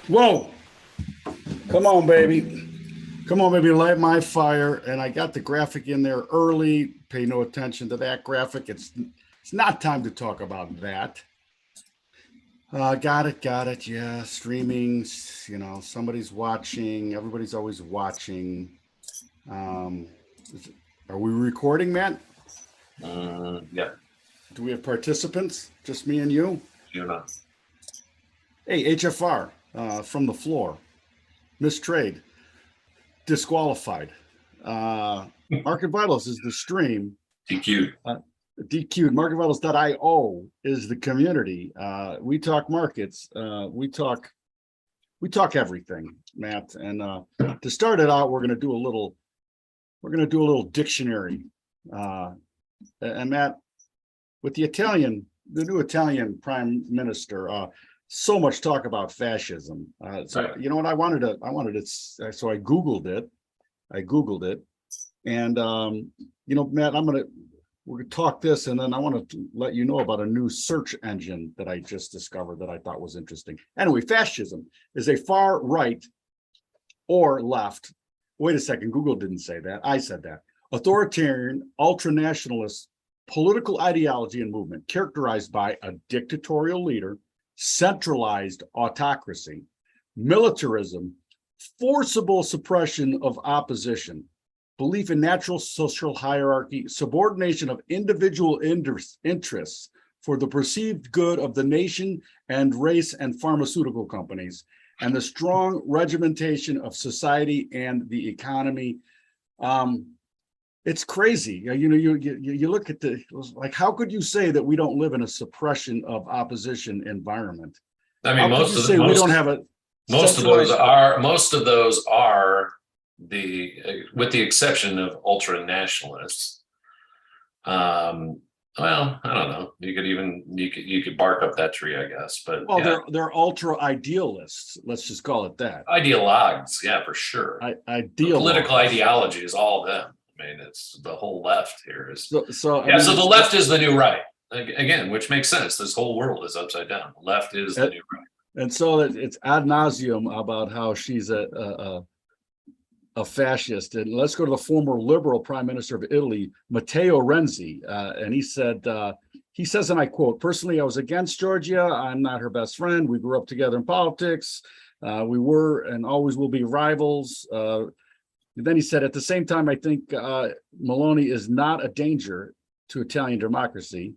Whoa, come on, baby. Come on, baby, light my fire. And I got the graphic in there early. Pay no attention to that graphic. It's not time to talk about that. Got it. Yeah, streaming, somebody's watching. Everybody's always watching. Um, are we recording, Matt? Yeah. Do we have participants? Just me and you? You're not. Hey, HFR from the floor. Mistrade. Disqualified. Market Vitals is the stream. DQ. DQ'd. MarketVitals.io is the community. We talk markets. We talk everything, Matt. And to start it out, we're gonna do a little dictionary. And Matt, with the new Italian Prime Minister, so much talk about fascism. So you know what I wanted to. So I Googled it, and Matt, we're gonna talk this, and then I want to let you know about a new search engine that I just discovered that I thought was interesting. Anyway, fascism is a far right or left. Wait a second, Google didn't say that. I said that. Authoritarian, ultranationalist political ideology and movement characterized by a dictatorial leader, centralized autocracy, militarism, forcible suppression of opposition, belief in natural social hierarchy, subordination of individual interests for the perceived good of the nation and race and pharmaceutical companies, and the strong regimentation of society and the economy. It's crazy. You look at how could you say that we don't live in a suppression of opposition environment? I mean, most of we don't have a most of those are with the exception of ultra nationalists. Well, I don't know. You could bark up that tree, I guess. But they're ultra idealists. Let's just call it that. Ideologues, yeah, for sure. Political ideology is all of them. I mean, it's the whole left here is. So the left is the new right again, which makes sense. This whole world is upside down. The left is the new right. And so it's ad nauseum about how she's a fascist. And let's go to the former liberal prime minister of Italy, Matteo Renzi. And he says, and I quote, "Personally, I was against Georgia. I'm not her best friend. We grew up together in politics. We were and always will be rivals." Then he said, "At the same time, I think Meloni is not a danger to Italian democracy.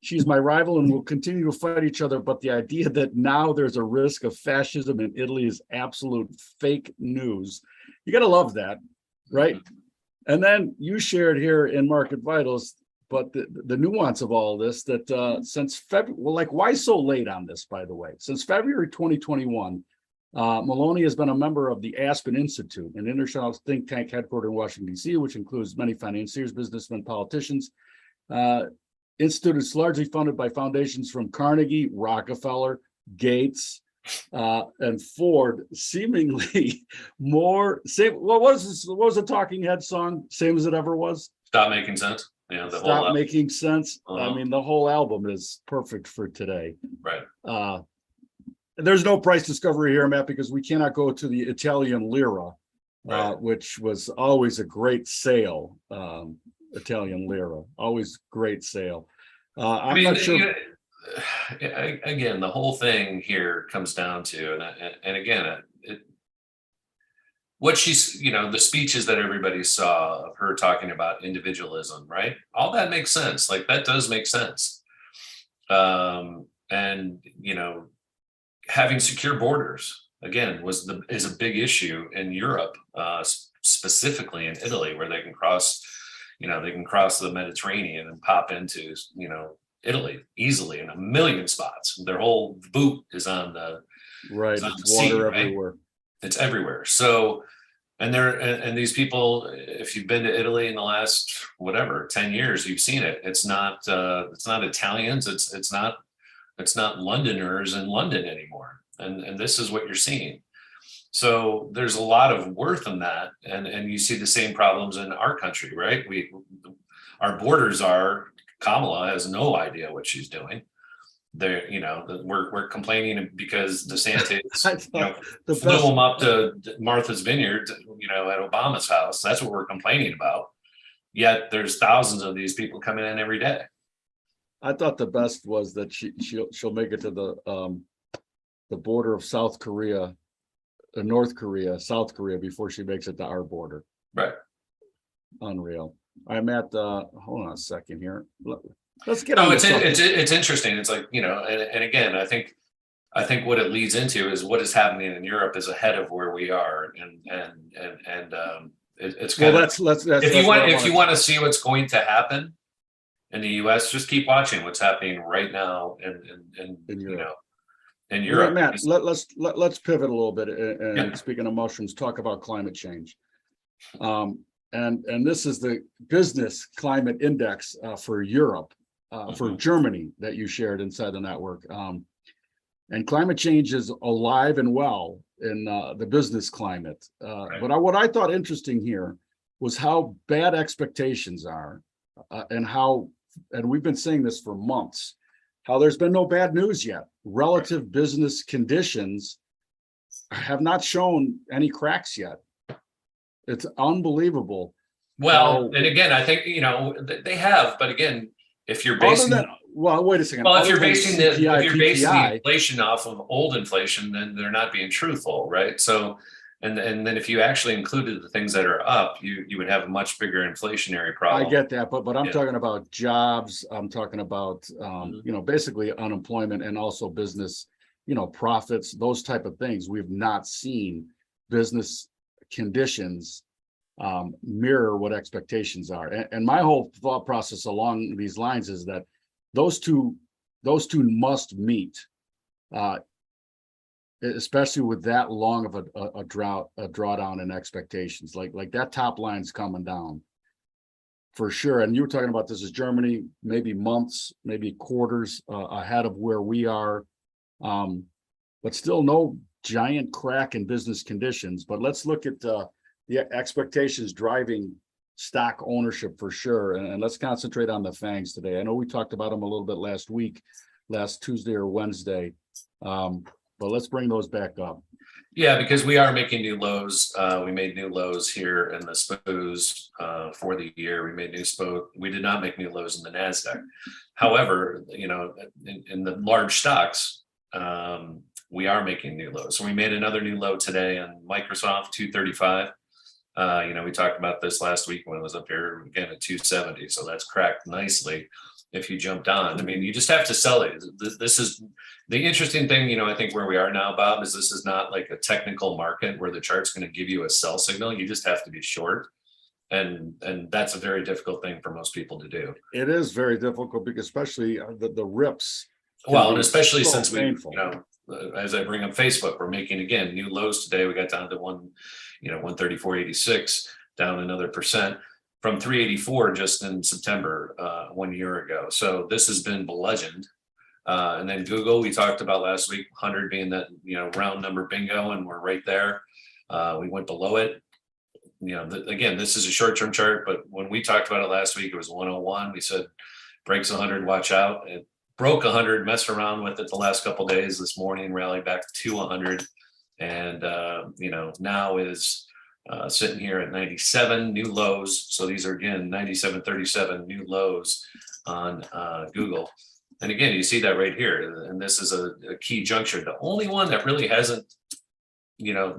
She's my rival and we'll continue to fight each other. But the idea that now there's a risk of fascism in Italy is absolute fake news." You got to love that, right? And then you shared here in Market Vitals, but the nuance of all this, that since February, why so late on this, by the way? Since February 2021, Meloni has been a member of the Aspen Institute, an international think tank headquartered in Washington, D.C., which includes many financiers, businessmen, politicians. Institute is largely funded by foundations from Carnegie, Rockefeller, Gates, and Ford. Seemingly more same. What was the Talking Head song? Same as it ever was. Stop Making Sense. Yeah, Stop Making Sense. I mean, the whole album is perfect for today. Right. There's no price discovery here, Matt, because we cannot go to the Italian lira, which was always a great sale. Italian lira, always great sale. I'm not sure. Again, the whole thing here comes down to, and again, what she's, the speeches that everybody saw of her talking about individualism, right? All that makes sense. That does make sense. And having secure borders again is a big issue in Europe, specifically in Italy, where they can cross the Mediterranean and pop into Italy easily in a million spots. Their whole boot is on the right. It's water everywhere. It's everywhere. So, and these people, if you've been to Italy in the last 10 years, you've seen it. It's not Italians. It's not Londoners in London anymore. And this is what you're seeing. So there's a lot of worth in that, and you see the same problems in our country, right? Our borders are. Kamala has no idea what she's doing. we're complaining because DeSantis, I thought the flew best, them up to Martha's Vineyard, at Obama's house. That's what we're complaining about. Yet there's thousands of these people coming in every day. I thought the best was that she'll make it to the border of South Korea, North Korea, South Korea before she makes it to our border. Right. Unreal. I'm at hold on a second here. Let's get No, on. it's interesting. It's like, and again, I think what it leads into is what is happening in Europe is ahead of where we are, and it's kind of, if you want to see what's going to happen in the U.S., just keep watching what's happening right now in Europe. In Europe. Matt, let's pivot a little bit and speaking of mushrooms, talk about climate change. And this is the business climate index for Europe, for Germany, that you shared inside the network. And climate change is alive and well in the business climate. Right. But what I thought interesting here was how bad expectations are, and we've been saying this for months, how there's been no bad news yet. Relative business conditions have not shown any cracks yet. It's unbelievable. Well, and again, I think, they have, but again, if you're basing, wait a second. well, if you're basing the PPI, inflation off of old inflation, then they're not being truthful, right? So, and then if you actually included the things that are up, you would have a much bigger inflationary problem. I get that, but I'm talking about jobs. I'm talking about basically unemployment and also business, profits, those type of things. We've not seen business conditions mirror what expectations are. And my whole thought process along these lines is that those two must meet, especially with that long of a drawdown in expectations. Like that top line's coming down for sure. And you were talking about this as Germany, maybe months, maybe quarters ahead of where we are, but still no giant crack in business conditions. But let's look at the expectations driving stock ownership for sure. And let's concentrate on the FAANGs today. I know we talked about them a little bit last Tuesday or Wednesday, but let's bring those back up. Yeah, because we are making new lows. We made new lows here in the SPOs for the year. We made new SPO. We did not make new lows in the NASDAQ. However, in the large stocks, we are making new lows. So we made another new low today on Microsoft, 235. We talked about this last week when it was up here again at 270. So that's cracked nicely. If you jumped on, I mean, you just have to sell it. This is the interesting thing, I think where we are now, Bob, is this is not like a technical market where the chart's going to give you a sell signal. You just have to be short. And that's a very difficult thing for most people to do. It is very difficult because especially the rips. Well, and especially since painful. As I bring up Facebook, we're making again new lows today. We got down to 134.86, down another percent from 384 just in September 1 year ago. So this has been bludgeoned. And then Google, we talked about last week, 100 being that round number bingo, and we're right there. We went below it. Again, this is a short-term chart, but when we talked about it last week, it was 101. We said breaks 100, watch out. It broke 100, messed around with it the last couple of days. This morning rallied back to 100, and now is sitting here at 97 new lows. So these are again 97.37 new lows on Google. And again, you see that right here, and this is a key juncture. The only one that really hasn't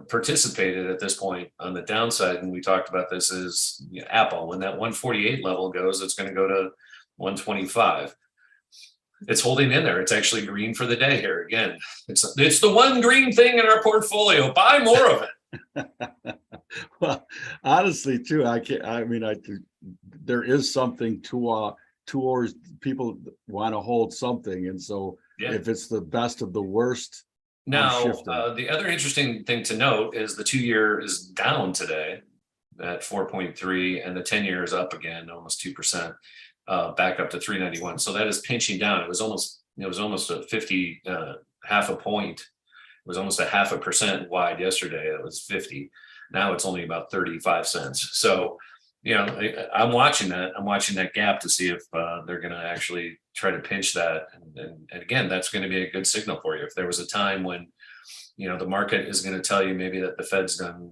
participated at this point on the downside, and we talked about this, is Apple. When that 148 level goes, it's going to go to 125. It's holding in there. It's actually green for the day here. Again, it's the one green thing in our portfolio. Buy more of it. Well, honestly, too, there is something towards people want to hold something, and so if it's the best of the worst. Now, the other interesting thing to note is the 2-year is down today at 4.3, and the 10-year is up again, almost 2%. Back up to 391. So that is pinching down. It was almost a 50, half a point. It was almost a 0.5% wide yesterday. It was 50. Now it's only about 35 cents. So I'm watching that. I'm watching that gap to see if they're going to actually try to pinch that. And again, that's going to be a good signal for you. If there was a time when, the market is going to tell you maybe that the Fed's done,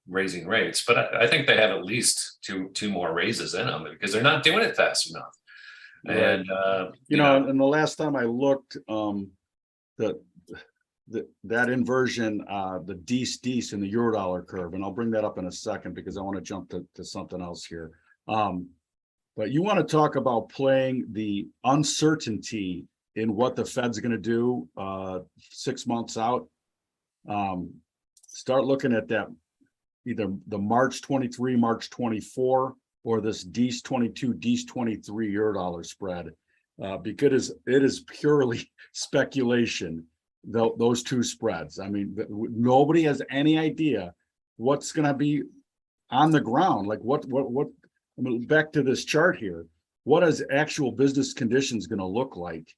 raising rates, but I think they have at least two more raises in them because they're not doing it fast enough. Right. And and the last time I looked, that inversion, the DC in the Eurodollar curve, and I'll bring that up in a second because I want to jump to something else here. But you want to talk about playing the uncertainty in what the Fed's going to do 6 months out. Start looking at that, either the March 23, March 24, or this DC 22, DC 23 Eurodollar spread, because it is purely speculation. Those two spreads. I mean, nobody has any idea what's going to be on the ground. Like what, I mean, back to this chart here, what is actual business conditions going to look like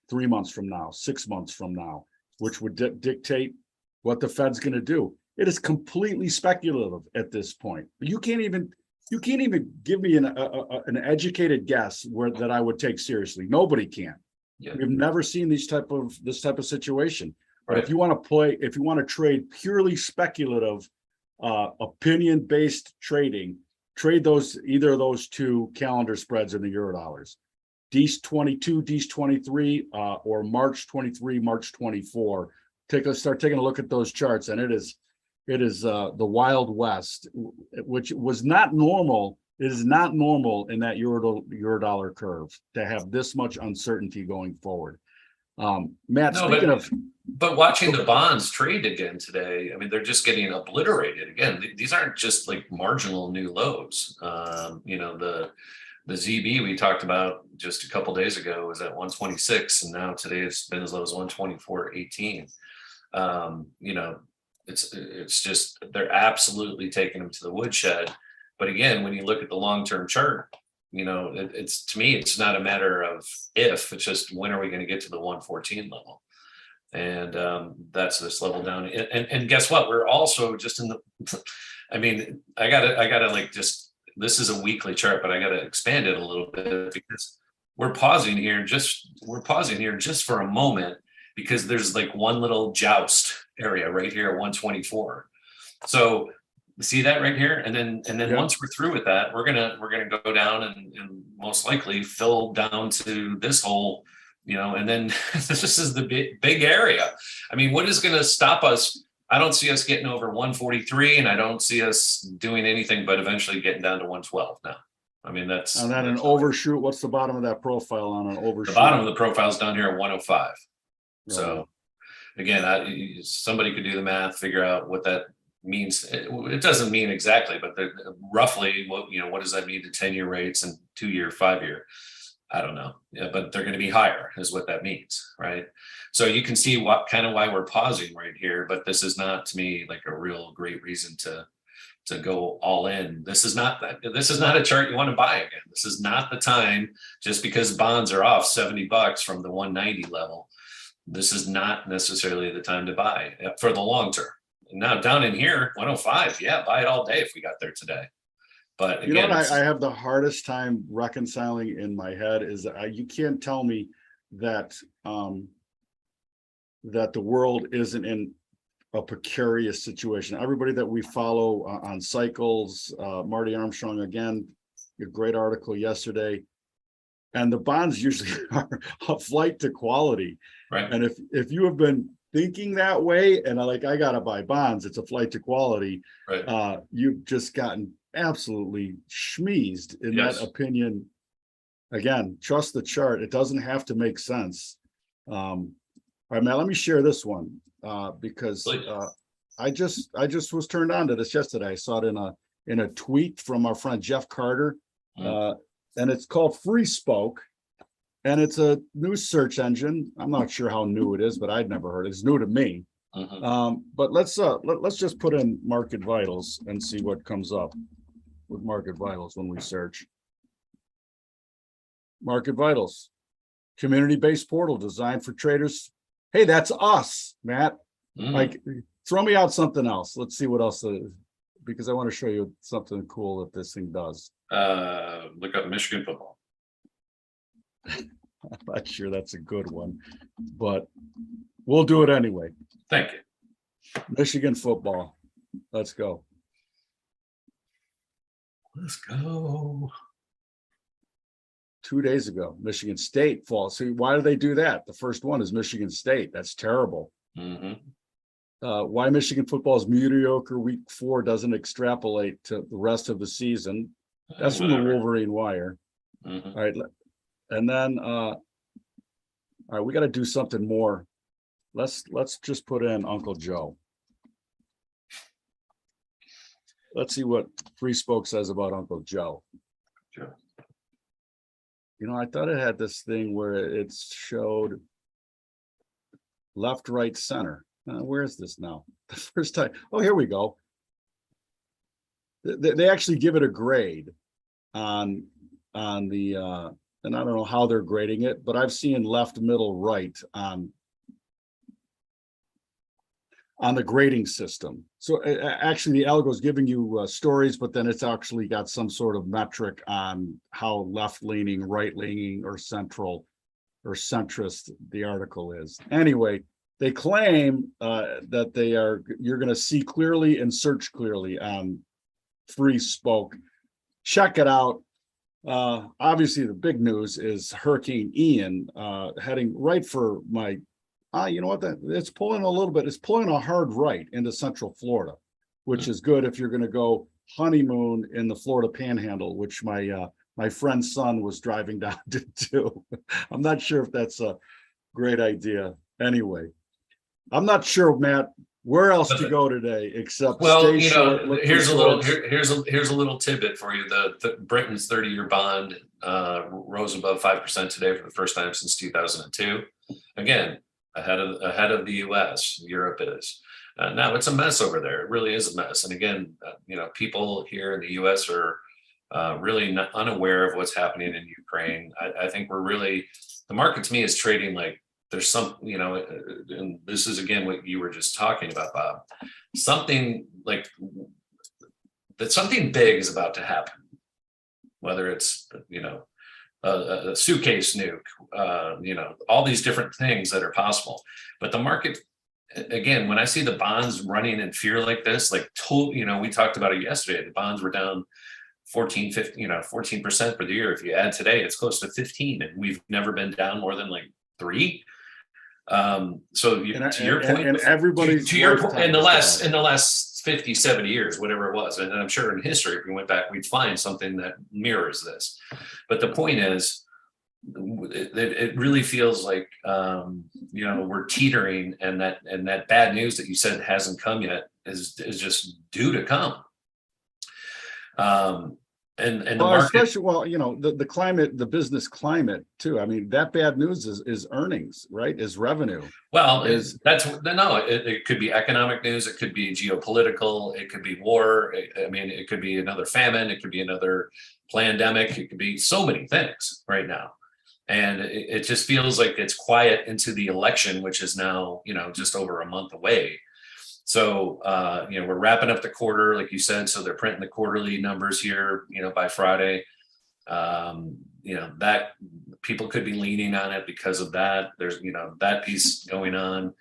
3 months from now, 6 months from now, which would dictate what the Fed's going to do. It is completely speculative at this point. You can't even give me an educated guess that I would take seriously. Nobody can. Yeah. We've never seen this type of situation. But Right. if you want to trade purely speculative, opinion-based trading, trade either of those two calendar spreads in the Eurodollars. DC 22, DC 23, or March 23, March 24. Start taking a look at those charts, and it is the Wild West, which was not normal. It is not normal in that Eurodollar curve to have this much uncertainty going forward. Matt, but watching the bonds trade again today, I mean, they're just getting obliterated again. These aren't just like marginal new lows. The ZB we talked about just a couple days ago was at 126, and now today it's been as low as 124.18. It's just they're absolutely taking them to the woodshed. But again, when you look at the long-term chart, it's to me, it's not a matter of if, it's just when are we going to get to the 114 level? And that's this level down. And guess what? We're also just in the, I mean, I gotta like just, this is a weekly chart, but I gotta expand it a little bit because we're pausing here just for a moment because there's like one little joust area right here at 124. So see that right here, and then Yeah. Once we're through with that, we're gonna go down and most likely fill down to this hole, and then this is the big area. I mean, what is going to stop us? I don't see us getting over 143, and I don't see us doing anything but eventually getting down to 112 now. I mean, that's and then an overshoot. What's the bottom of that profile on an overshoot? The bottom of the profile is down here at 105. Right. So again, somebody could do the math, figure out what that means. It doesn't mean exactly, but roughly what does that mean to 10-year rates and 2-year, 5-year? I don't know. Yeah, but they're going to be higher is what that means, right? So you can see why we're pausing right here, but this is not, to me, like a real great reason to go all in. This is not a chart you want to buy again. This is not the time, just because bonds are off $70 from the 190 level. This is not necessarily the time to buy for the long term. Now down in here, 105, yeah, buy it all day if we got there today. But again, what I have the hardest time reconciling in my head is that you can't tell me that that the world isn't in a precarious situation. Everybody that we follow on cycles, Marty Armstrong, again, a great article yesterday, and the bonds usually are a flight to quality. Right. And if you have been thinking that way, and I gotta buy bonds, it's a flight to quality. Right. You've just gotten absolutely schmeezed in Yes. that opinion. Again, trust the chart. It doesn't have to make sense. All right, Matt, let me share this one because I just was turned on to this yesterday. I saw it in a tweet from our friend Jeff Carter, and it's called Free Spoke. And it's a new search engine. I'm not sure how new it is, but I'd never heard it. It's new to me. But let's just put in market vitals and see what comes up with market vitals when we search. Market vitals, community-based portal designed for traders. Hey, that's us, Matt. Like, throw me out something else. Let's see what else because I want to show you something cool that this thing does. Look up Michigan football. I'm not sure that's a good one, but we'll do it anyway. Thank you. Michigan football. Let's go. Let's go. 2 days ago, Michigan State falls. So why do they do that? The first one is Michigan State. That's terrible. Mm-hmm. Why Michigan football's mediocre week 4 doesn't extrapolate to the rest of the season. That's from the Wolverine Wire. Mm-hmm. All right. And then, all right, we got to do something more. Let's just put in Uncle Joe. Let's see what Free Spoke says about Uncle Joe. Sure. You know, I thought it had this thing where it showed left, right, center. Where is this now? The first time. Oh, here we go. They actually give it a grade on the, and I don't know how they're grading it, but I've seen left, middle, right on the grading system. So actually the algo is giving you stories, but then it's actually got some sort of metric on how left leaning, right leaning, or central or centrist the article is. Anyway, they claim that you're going to see clearly and search clearly on Free Spoke. Check it out. Obviously the big news is Hurricane Ian heading right for my, you know what, it's pulling a little bit, it's pulling a hard right into Central Florida, which is good if you're going to go honeymoon in the Florida Panhandle, which my friend's son was driving down to do. I'm not sure if that's a great idea. Anyway, I'm not sure, Matt, where else to go today except stay short. Here's a little tidbit for you. The Britain's 30-year bond rose above 5% today for the first time since 2002. Again, ahead of the U.S. Europe is. Now it's a mess over there. It really is a mess. And again, people here in the U.S. are really unaware of what's happening in Ukraine. I think the market to me is trading like there's some, and this is again what you were just talking about, Bob. Something like that, something big is about to happen. Whether it's a suitcase nuke, all these different things that are possible. But the market, again, when I see the bonds running in fear like this, we talked about it yesterday. The bonds were down 14% for the year. If you add today, it's close to 15, and we've never been down more than like 3. So to your point, and everybody's to your point, in the last 50, 70 years, whatever it was, and I'm sure in history, if we went back, we'd find something that mirrors this. But the point is, it really feels like we're teetering, and that bad news that you said hasn't come yet is just due to come. And the market, especially, the climate, the business climate too. I mean, that bad news is earnings, right? Is revenue. Well, it could be economic news. It could be geopolitical. It could be war. It could be another famine. It could be another pandemic. It could be so many things right now. And it just feels like it's quiet into the election, which is now, just over a month away. So, we're wrapping up the quarter, like you said, so they're printing the quarterly numbers here, by Friday. That people could be leaning on it because of that. There's, that piece going on.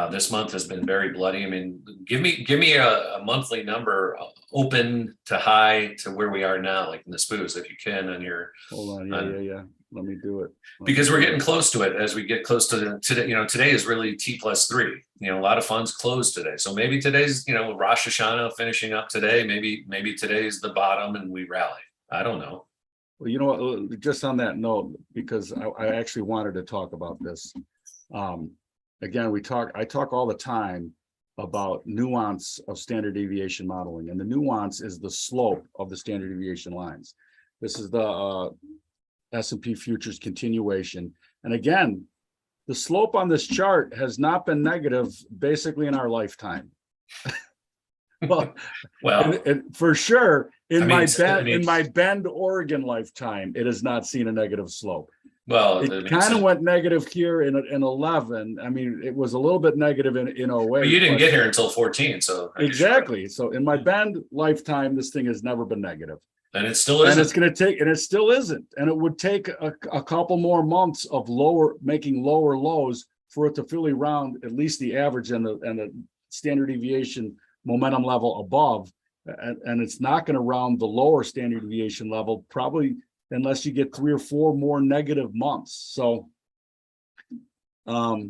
This month has been very bloody. I mean, give me a monthly number, open to high to where we are now, like in the spoos, if you can, on your. Hold on, yeah. Let me do it. Because we're getting close to it as we get close to today. Today is really T+3. A lot of funds closed today. So maybe today's, Rosh Hashanah finishing up today. Maybe today's the bottom and we rally. I don't know. Well, just on that note, because I actually wanted to talk about this. Again, I talk all the time about nuance of standard deviation modeling, and the nuance is the slope of the standard deviation lines. This is the S&P futures continuation. And again, the slope on this chart has not been negative basically in our lifetime. well, and for sure in my Bend, Oregon lifetime, it has not seen a negative slope. Well, I It mean, kind of went negative here in 11. I mean, it was a little bit negative in 08. but you didn't get here until 14, so I guess you're right. Exactly. So in my band lifetime, this thing has never been negative. And it still And isn't. it's going to take, and it still isn't. And it would take a couple more months of making lower lows for it to fully round at least the average and the standard deviation momentum level above. And it's not going to round the lower standard deviation level probably unless you get 3 or 4 more negative months. So I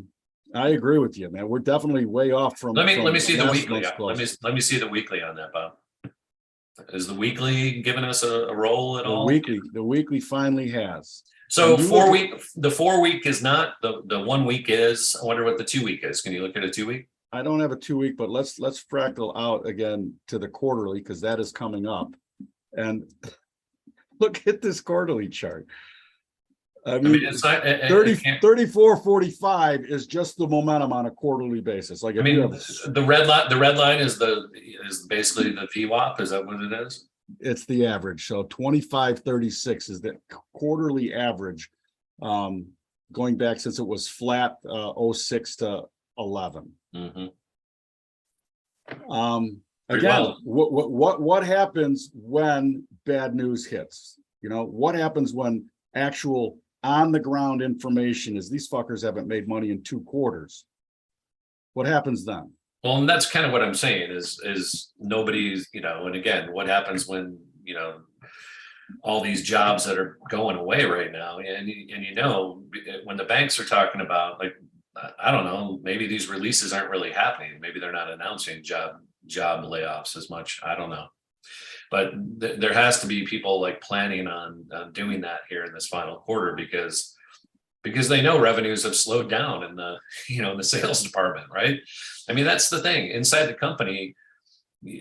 agree with you, man. We're definitely way off from. Let me see the last weekly. month's close. Let me see the weekly on that, Bob. Is the weekly giving us a roll at all? The weekly finally has. So the 4 week is not, the 1 week is. I wonder what the 2 week is. Can you look at a 2 week? I don't have a 2 week, but let's fractal out again to the quarterly because that is coming up. And look at this quarterly chart. I mean it's not 34.45 is just the momentum on a quarterly basis. Like, I mean, the red line is basically the VWAP. Is that what it is? It's the average. So 25.36 is the quarterly average, going back since it was flat 06 to 11. Mm-hmm. Again, what happens when bad news hits? You know, what happens when actual on the ground information is these fuckers haven't made money in 2 quarters? What happens then? Well, and that's kind of what I'm saying is nobody's, you know, and again, what happens when, you know, all these jobs that are going away right now, and you know, when the banks are talking about, like, I don't know, maybe these releases aren't really happening. Maybe they're not announcing job layoffs as much. I don't know. But there has to be people like planning on doing that here in this final quarter because they know revenues have slowed down in the, you know, in the sales department, right? I mean, that's the thing inside the company,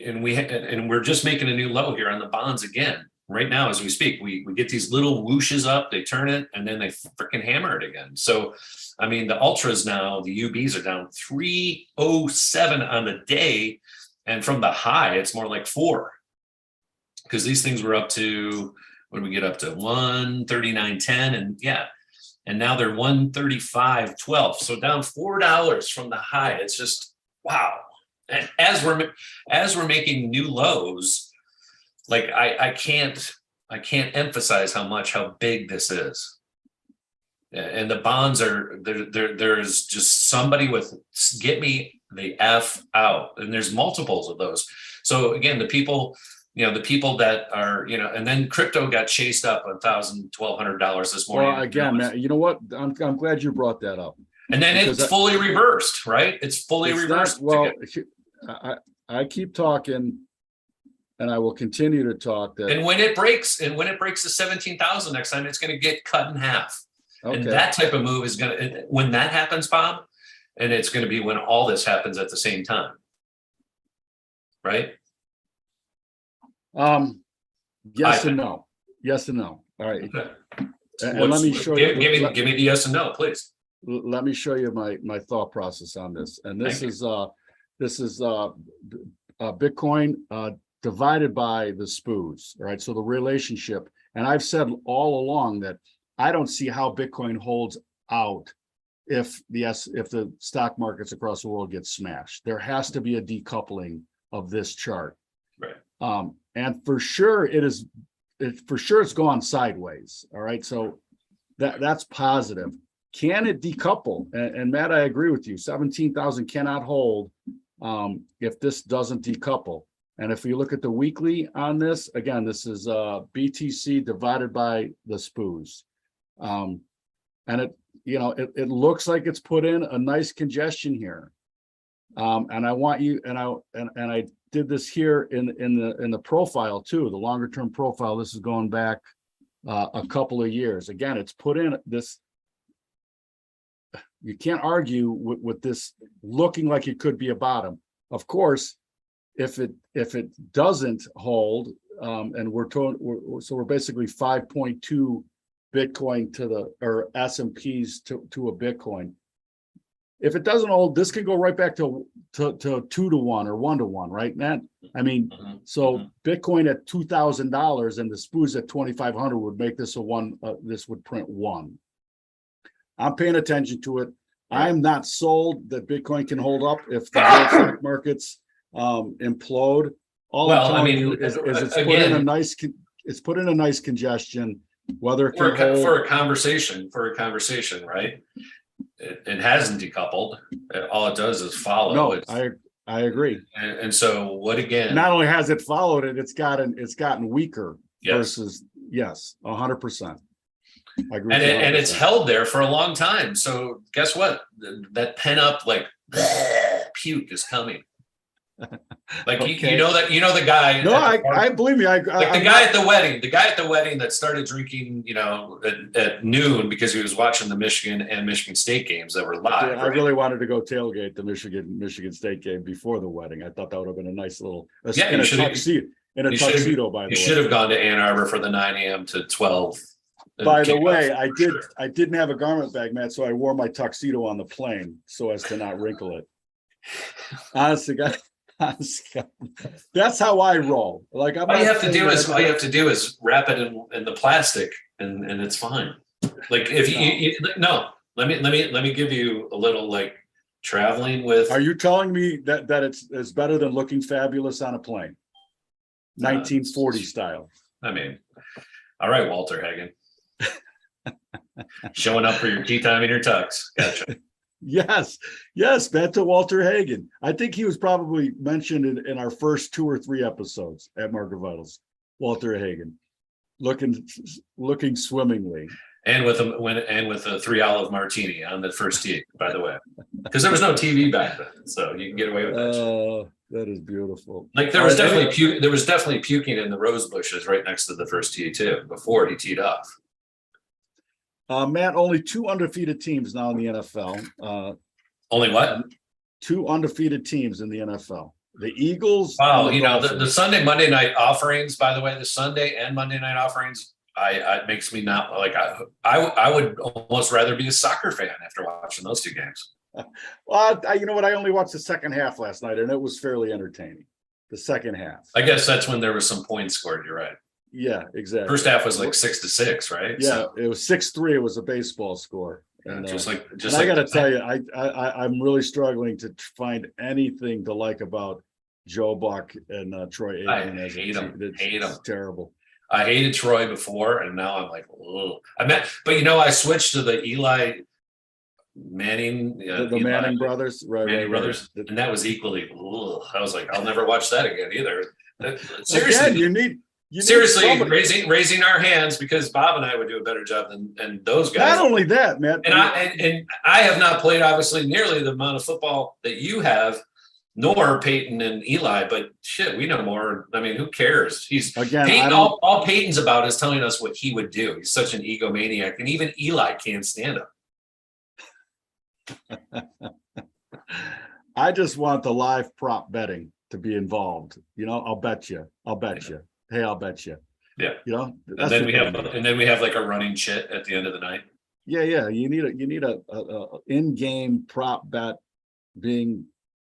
and we're just making a new low here on the bonds again. Right now, as we speak, we get these little whooshes up, they turn it, and then they freaking hammer it again. So, I mean, the ultras now, the UBs are down 307 on the day, and from the high, it's more like 4. Because these things were up to, what did we get up to? 139.10, and yeah, and now they're 135.12. So down $4 from the high. It's just wow. And as we're making new lows, like I can't emphasize how big this is. And the bonds are there's just somebody with get me the F out, and there's multiples of those. So again, the people that are, you know, and then crypto got chased up $1,000, $1,200 this morning. Well, again, man, you know what? I'm glad you brought that up. And then it's fully reversed, right? It's fully reversed. I keep talking, and I will continue to talk. And when it breaks the 17,000 next time, it's going to get cut in half. Okay. And that type of move is going to, when that happens, Bob, and it's going to be when all this happens at the same time, right? Yes and no. Yes and no. All right. Okay. And let me show you. Give me the yes and no, please. Let me show you my thought process on this. And this is Bitcoin divided by the SPOOs. All right. So the relationship, and I've said all along that I don't see how Bitcoin holds out if the stock markets across the world get smashed. There has to be a decoupling of this chart. Right. And for sure it's gone sideways. All right. So that's positive. Can it decouple? And Matt, I agree with you. 17,000 cannot hold if this doesn't decouple. And if you look at the weekly on this, again, this is BTC divided by the SPOOs. And it looks like it's put in a nice congestion here. And I want you, and I did this here in the profile too, the longer term profile. This is going back a couple of years. Again, it's put in this. You can't argue with this looking like it could be a bottom. Of course, if it doesn't hold, and we're basically 5.2 Bitcoin or S&Ps to a Bitcoin. If it doesn't hold, this can go right back to 2 to 1 or 1 to 1, right, Matt? I mean, so Bitcoin at $2,000 and the SPOOs at 2,500 would make this a 1. This would print 1. I'm paying attention to it. Right. I'm not sold that Bitcoin can hold up if the world stock markets implode. All I'm Well, I telling mean, you is it's put again, in a nice congestion. Whether it can for hold, a conversation, right? It hasn't decoupled. All it does is follow. no, I agree. And so what again? Not only has it followed it, it's gotten weaker Yes. versus 100%. I agree. And it's held there for a long time. So guess what? That pent up like puke is coming. Like Okay. you know the guy. No, I believe me. Like the guy at the wedding that started drinking, at noon because he was watching the Michigan and Michigan State games that were live. Yeah, I really wanted to go tailgate the Michigan State game before the wedding. I thought that would have been a nice little in a tuxedo, by the way. You should have gone to Ann Arbor for the 9 a.m. to 12. By the way, I didn't have a garment bag, Matt, so I wore my tuxedo on the plane so as to not wrinkle it. Honestly, God. That's how I roll. Like all you have to do is wrap it in the plastic and it's fine. Like if let me give you a little like traveling with. Are you telling me that it's better than looking fabulous on a plane? 1940 style. I mean, all right, Walter Hagen. Showing up for your tea time in your tux. Gotcha. Yes, back to Walter Hagen. I think he was probably mentioned in our first 2 or 3 episodes at Market Vitals. Walter Hagen, looking swimmingly, and with a 3 olive martini on the first tee. By the way, because there was no TV back then, so you can get away with that. Oh, that is beautiful. Like there was definitely puking in the rose bushes right next to the first tee too before he teed off. Matt, only 2 undefeated teams now in the NFL. Only what? 2 undefeated teams in the NFL. The Eagles. Wow, the Sunday, Monday night offerings, by the way, the Sunday and Monday night offerings, it makes me not like I would almost rather be a soccer fan after watching those 2 games. Well, you know what? I only watched the second half last night and it was fairly entertaining. The second half. I guess that's when there was some points scored. You're right. Yeah, exactly. First half was like 6-6, right? Yeah, so, it was 6-3. It was a baseball score. And I got to tell you, I'm really struggling to find anything to like about Joe Buck and Troy Aikman. I hate them. It's terrible. I hated Troy before, and now I'm like, ugh. But I switched to the Eli Manning, the Manning brothers, right? Brothers, and that was equally. Ugh. I was like, I'll never watch that again either. Seriously, again, Seriously, raising our hands because Bob and I would do a better job than those guys. Not only that, man. And I have not played obviously nearly the amount of football that you have, nor Peyton and Eli. But shit, we know more. I mean, who cares? All Peyton's about is telling us what he would do. He's such an egomaniac, and even Eli can't stand him. I just want the live prop betting to be involved. I'll bet you. Hey, I'll bet you. Yeah. And then we have like a running chit at the end of the night. Yeah. You need a in-game prop bet being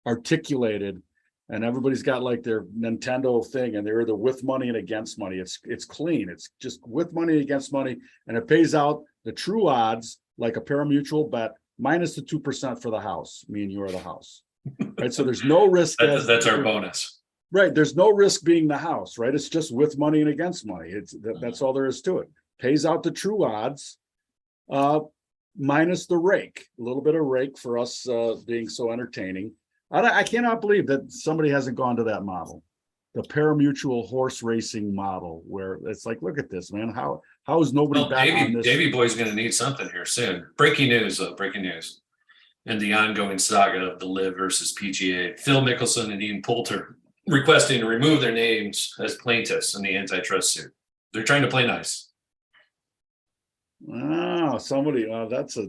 articulated, and everybody's got like their Nintendo thing, and they're either with money and against money. It's clean. It's just with money against money, and it pays out the true odds like a parimutuel bet minus the 2% for the house. Me and you are the house, right? So there's no risk. That's our bonus. Right. There's no risk being the house, right? It's just with money and against money. That's all there is to it. Pays out the true odds, minus the rake. A little bit of rake for us being so entertaining. I cannot believe that somebody hasn't gone to that model, the parimutuel horse racing model, where it's like, look at this, man. How is nobody back on this? Davey Boy's going to need something here soon. Breaking news. In the ongoing saga of the LIV versus PGA, Phil Mickelson and Ian Poulter requesting to remove their names as plaintiffs in the antitrust suit. They're trying to play nice. Oh, somebody.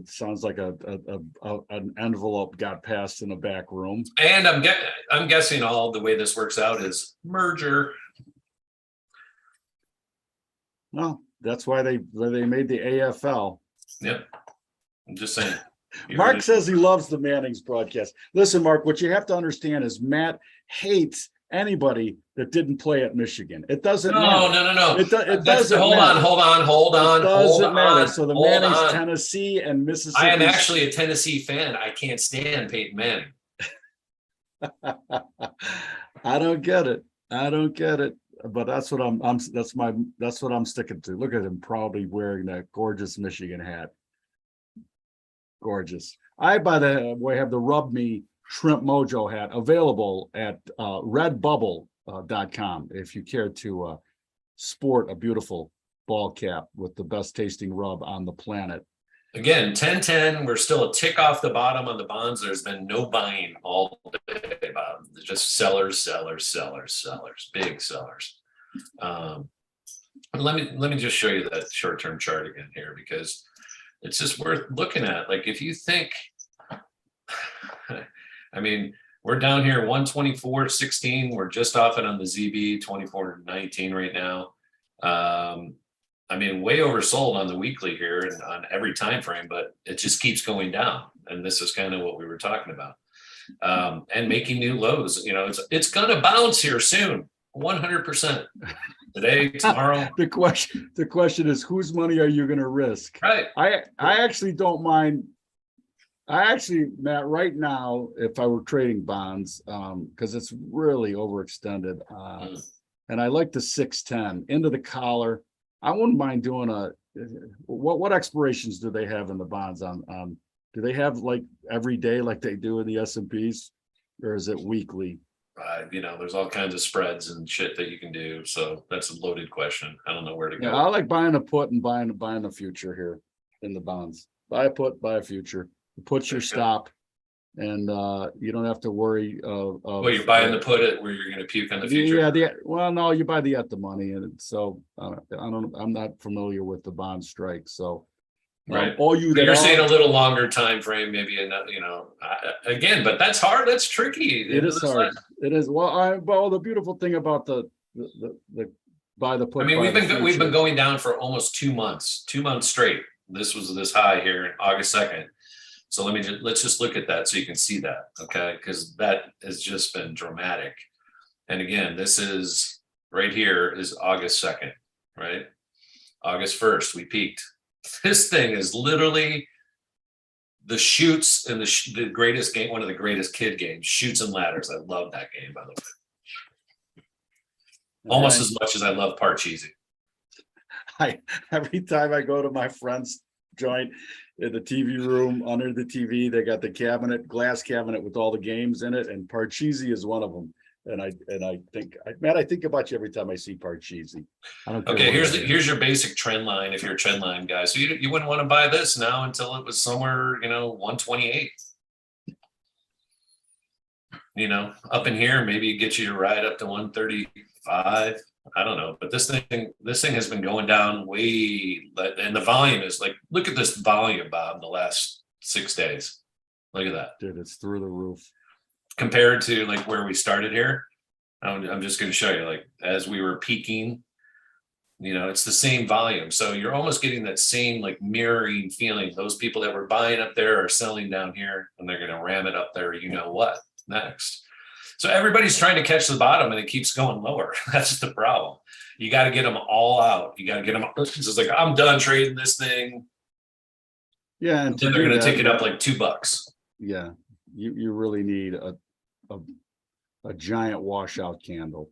Sounds like an envelope got passed in a back room. And I'm guessing all the way this works out is merger. Well, that's why they made the AFL. Yep. I'm just saying. Mark says he loves the Manning's broadcast. Listen, Mark, what you have to understand is Matt hates anybody that didn't play at Michigan. It doesn't No, matter. no, no, no. It doesn't Hold matter. on, hold on, hold It on, hold doesn't matter. on. So the hold Manning's on. Tennessee and Mississippi. I am actually a Tennessee fan. I can't stand Peyton Manning. I don't get it. I don't get it. But that's what that's what I'm sticking to. Look at him proudly wearing that gorgeous Michigan hat. Gorgeous. I, by the way, have the Rub Me Shrimp Mojo hat available at redbubble.com if you care to sport a beautiful ball cap with the best tasting rub on the planet. Again, 10-10, we're still a tick off the bottom on the bonds. There's been no buying all day, Bob. Just sellers, sellers, sellers, sellers, big sellers. Let me just show you that short-term chart again here, because it's just worth looking at. Like, if you think, I mean, we're down here 124.16. We're just off it on the ZB 24.19 right now. I mean, way oversold on the weekly here and on every time frame, but it just keeps going down. And this is kind of what we were talking about. And making new lows. You know, it's gonna bounce here soon, 100%. Today, tomorrow. The question is, whose money are you going to risk? Right. I actually don't mind. Matt, right now, if I were trading bonds, because it's really overextended, and I like the 610 into the collar. I wouldn't mind doing what expirations do they have in the bonds on? Do they have like every day like they do in the S&Ps, or is it weekly? You know, there's all kinds of spreads and shit that you can do. So that's a loaded question. I don't know where to go. Yeah, I like buying a put and buying a future here in the bonds. Buy a put, buy a future. Put your stop, and you don't have to worry of well, you're buying the put it where you're going to puke on the future. Yeah, well, no, you buy the at the money, and so I'm not familiar with the bond strike, so right. All you but that you're are, saying a little longer time frame, maybe, you know, again, but that's hard. That's tricky. It is hard. It is. Well, the beautiful thing about the buy the put. I mean, we've been going down for almost 2 months, 2 months straight. This was this high here in August 2nd. So let's just look at that so you can see that, okay? Because that has just been dramatic. And again, this is right here is August 2nd, right? August 1st, we peaked. This thing is literally the shoots and the greatest game, one of the greatest kid games, Shoots and Ladders. I love that game, by the way. Almost as much as I love Parcheesi. Every time I go to my friend's joint in the TV room, under the TV, they got the glass cabinet with all the games in it, and Parcheesi is one of them. And I think, Matt, I think about you every time I see Parcheesi. Okay, here's your basic trend line if you're a trend line guy. So you wouldn't want to buy this now until it was somewhere, 128. Up in here, maybe it gets you to ride up to 135. I don't know, but this thing has been going down way, and the volume is like, look at this volume, Bob, the last 6 days. Look at that. Dude, it's through the roof. Compared to like where we started here, I'm just going to show you, like, as we were peaking, it's the same volume. So you're almost getting that same like mirroring feeling. Those people that were buying up there are selling down here, and they're going to ram it up there. What next? So everybody's trying to catch the bottom, and it keeps going lower. That's the problem. You got to get them all out. You got to get them. It's just like, I'm done trading this thing. Yeah, and then they're going to take it up like $2. Yeah, you really need a giant washout candle.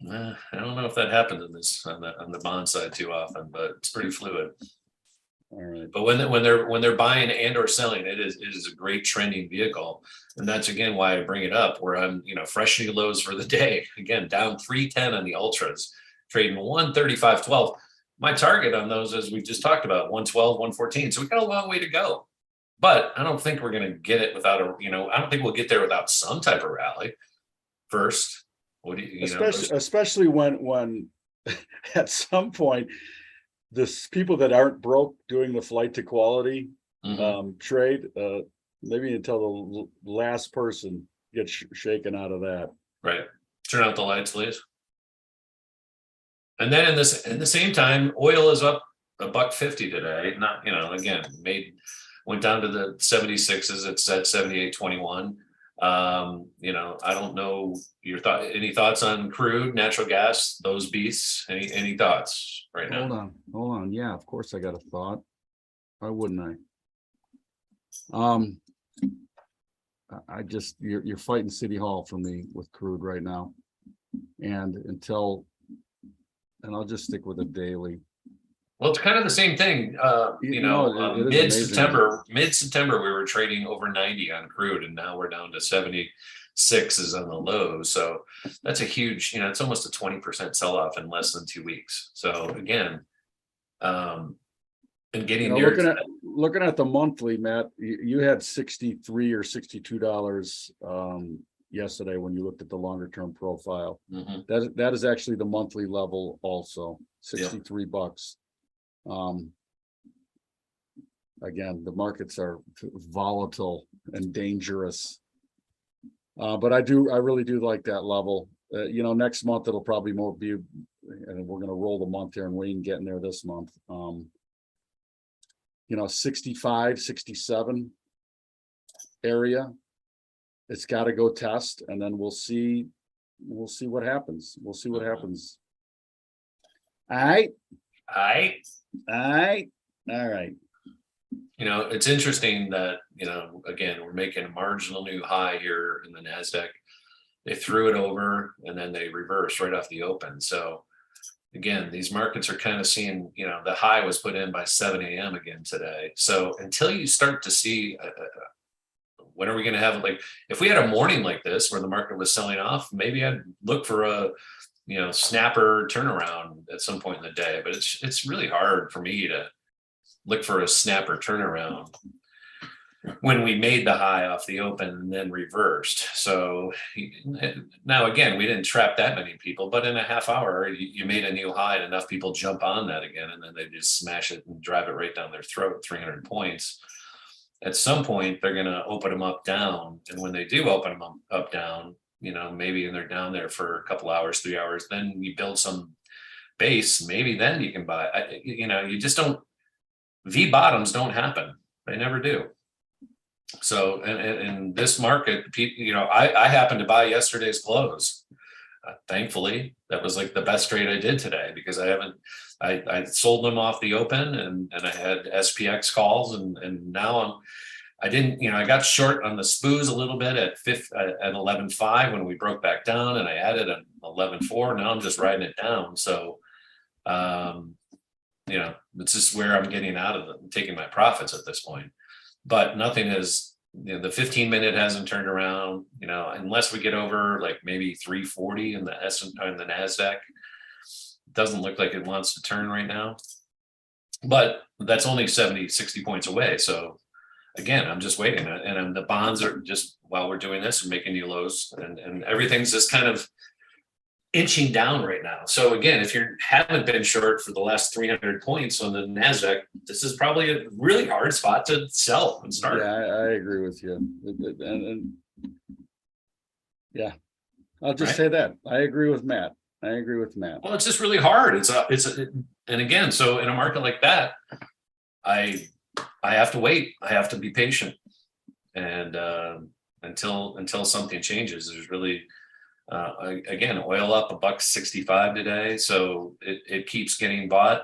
I don't know if that happens on the bond side too often, but it's pretty fluid. All right. But when they're buying and or selling, it is a great trending vehicle, and that's again why I bring it up. Where I'm, fresh new lows for the day. Again, down 310 on the ultras, trading 135.12. My target on those, as we just talked about, 112, 114. So we got a long way to go. But I don't think we're going to get it without I don't think we'll get there without some type of rally first. What do you, especially when at some point, this people that aren't broke doing the flight to quality trade, maybe until the last person gets shaken out of that. Right. Turn out the lights, please. And then in the same time, oil is up $1.50 today. Not, again, went down to the 76s. It's at 78.21. You know, I don't know your any thoughts on crude, natural gas, those beasts? Any thoughts right now? Hold on. Yeah, of course I got a thought. Why wouldn't I? I just, you're fighting City Hall for me with crude right now. And I'll just stick with it daily. Well, it's kind of the same thing. You know, it is amazing. Mid-September, we were trading over 90 on crude, and now we're down to 76 is on the low. So that's a huge, you know, it's almost a 20% sell-off in less than 2 weeks. So again, and getting You know, near looking at the monthly, Matt, you had 63 or $62 yesterday when you looked at the longer term profile. Mhm. That is actually the monthly level also, 63 bucks. Again, the markets are volatile and dangerous. But I really do like that level. You know, next month it'll probably more be, and we're gonna roll the month here and we ain't getting there this month. You know, 65, 67 area. It's got to go test, and then we'll see what happens. We'll see what happens. All right. All right. You know, it's interesting that, you know, again, we're making a marginal new high here in the NASDAQ. They threw it over and then they reversed right off the open. So again, these markets are kind of seeing, you know, the high was put in by 7 a.m. again today. So until you start to see, when are we going to have, like, if we had a morning like this where the market was selling off, maybe I'd look for a, you know, snapper turnaround at some point in the day. But it's really hard for me to look for a snapper turnaround when we made the high off the open and then reversed. So now again, we didn't trap that many people, but in a half hour, you made a new high and enough people jump on that again, and then they just smash it and drive it right down their throat, 300 points. At some point, they're going to open them up down. And when they do open them up down, you know, maybe they're down there for a couple hours, 3 hours, then you build some base, maybe then you can buy. You know, you just don't, V bottoms don't happen. They never do. So in this market, you know, I happened to buy yesterday's close. Thankfully, that was like the best trade I did today, because I sold them off the open, and I had SPX calls, and now I didn't, you know, I got short on the SPOOs a little bit at 11.5 when we broke back down, and I added an 11.4. Now I'm just riding it down. So, you know, it's just where I'm getting out of them, taking my profits at this point. But nothing is, you know, the 15-minute hasn't turned around, you know, unless we get over like maybe 340 in the in the NASDAQ. Doesn't look like it wants to turn right now, but that's only 70, 60 points away. So again, I'm just waiting, and the bonds are just, while we're doing this, and making new lows, and everything's just kind of inching down right now. So again, if you haven't been short for the last 300 points on the NASDAQ, this is probably a really hard spot to sell and start. Yeah, I agree with you. And yeah, I'll just say that. I agree with Matt. Well, it's just really hard. And again, so in a market like that, I have to wait. I have to be patient. And until something changes, there's really, again, oil up $1.65 today, so it keeps getting bought.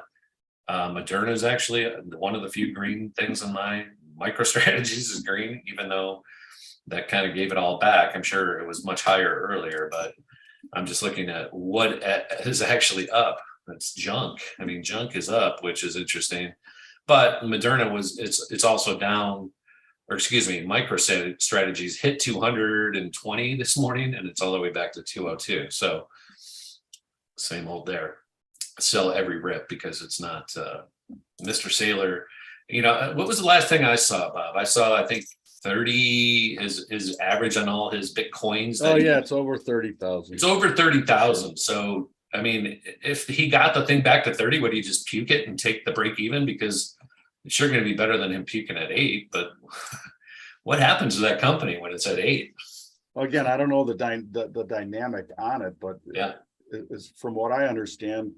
Moderna is actually one of the few green things in my micro strategies is green, even though that kind of gave it all back. I'm sure it was much higher earlier, but I'm just looking at what is actually up. It's junk. I mean, junk is up, which is interesting. But Moderna it's also down. Or excuse me, micro strategies hit 220 this morning, and it's all the way back to 202. So same old there. Sell every rip, because it's not Mr. Saylor. You know, what was the last thing I saw, Bob? I saw, I think 30 is average on all his Bitcoins. Oh yeah, it's over 30,000. It's over 30,000. So I mean, if he got the thing back to 30, would he just puke it and take the break even? Because it's sure going to be better than him puking at 8, but what happens to that company when it's at 8? Well, again, I don't know the dynamic on it, but yeah, is from what I understand,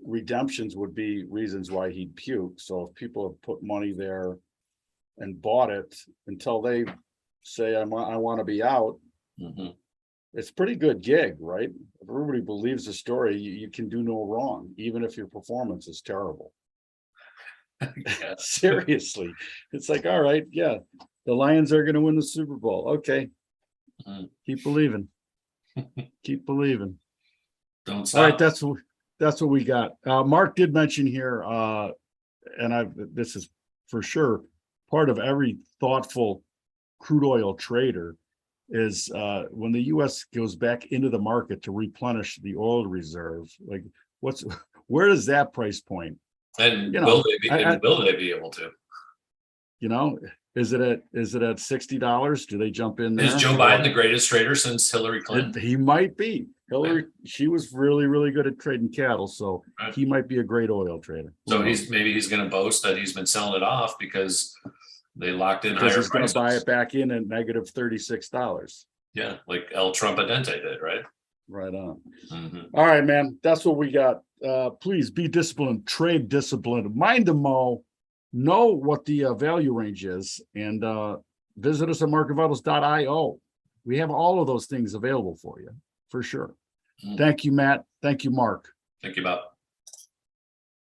redemptions would be reasons why he'd puke. So if people have put money there and bought it, until they say I want to be out, Mhm. it's a pretty good gig, right? If everybody believes the story, you can do no wrong, even if your performance is terrible. Yeah. Seriously, it's like, all right, yeah, the Lions are going to win the Super Bowl. Okay, Mhm. keep believing, keep believing. Don't All right, stop. that's what we got. Mark did mention here, and this is for sure part of every thoughtful crude oil trader is when the U.S. goes back into the market to replenish the oil reserve. Like, what's where is that price point? And You know, will they be able to? you know, is it at $60? Do they jump in Is there? Joe Biden Or the greatest trader since Hillary Clinton? he might be. Hillary, she was really, really good at trading cattle, so Right. he might be a great oil trader. Who So knows? maybe he's going to boast that he's been selling it off because they locked in Because higher he's going to buy prices. it back in at negative $36. Yeah, like El Trumpadente did, right? Right on. Mhm. All right, man. That's what we got. Please be disciplined, trade disciplined, mind the mo, know what the value range is, and visit us at marketvitals.io. We have all of those things available for you, for sure. Mhm. Thank you, Matt. Thank you, Mark. Think about